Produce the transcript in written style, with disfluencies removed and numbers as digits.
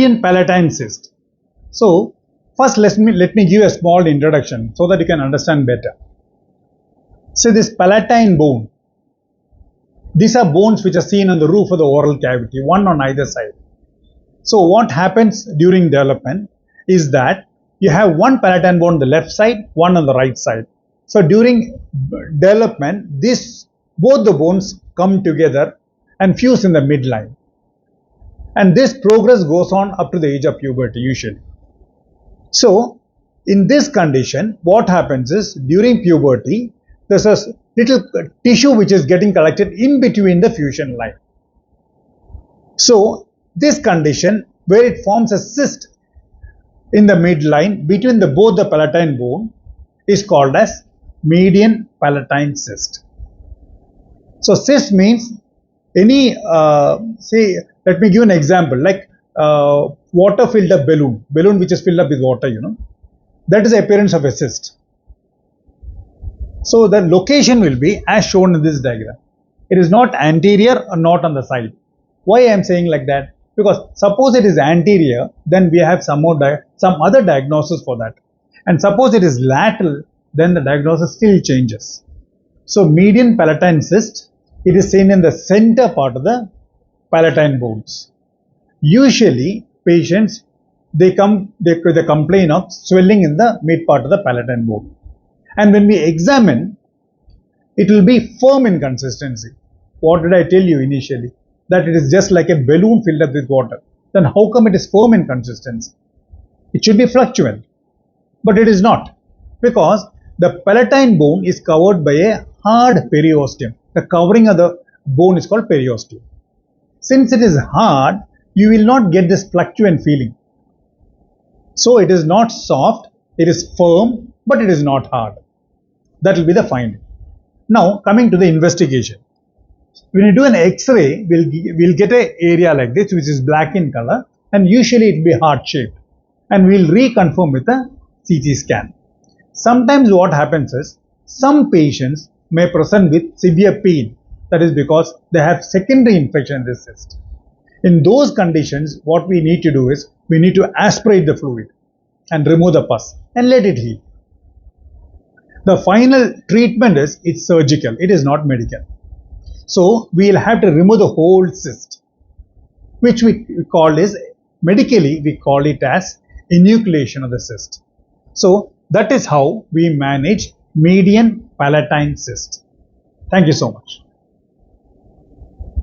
median palatine cyst. So first let me give a small introduction so that you can understand better. So this palatine bone, these are bones which are seen on the roof of the oral cavity, one on either side. So what happens during development is that you have one palatine bone on the left side, one on the right side. So during development, both the bones come together and fuse in the midline. And this progress goes on up to the age of puberty usually. So in this condition, what happens is during puberty, there's a little tissue which is getting collected in between the fusion line. So this condition where it forms a cyst in the midline between both the palatine bone is called as median palatine cyst. So cyst means any, say, let me give an example, like water filled up balloon which is filled up with water, that is the appearance of a cyst. So the location will be as shown in this diagram. It is not anterior or not on the side. Why I am saying like that? Because suppose it is anterior, then we have some other diagnosis for that. And suppose it is lateral, then the diagnosis still changes. So median palatine cyst, it is seen in the center part of the palatine bones. Usually patients, they complain of swelling in the mid part of the palatine bone. And when we examine, it will be firm in consistency. What did I tell you initially? That it is just like a balloon filled up with water. Then how come it is firm in consistency? It should be fluctuant, but it is not, because the palatine bone is covered by a hard periosteum. The covering of the bone is called periosteum. Since it is hard, you will not get this fluctuant feeling. So it is not soft, it is firm, but it is not hard. That will be the finding. Now coming to the investigation. When you do an X-ray, we'll get an area like this which is black in color, and usually it will be heart shaped, and we'll reconfirm with a CT scan. Sometimes what happens is some patients may present with severe pain. That is because they have secondary infection in this cyst. In those conditions, what we need to do is we need to aspirate the fluid and remove the pus and let it heal. The final treatment is it's surgical, it is not medical. So we will have to remove the whole cyst, which we call is, medically we call it as enucleation of the cyst. So that is how we manage median palatine cyst. Thank you so much.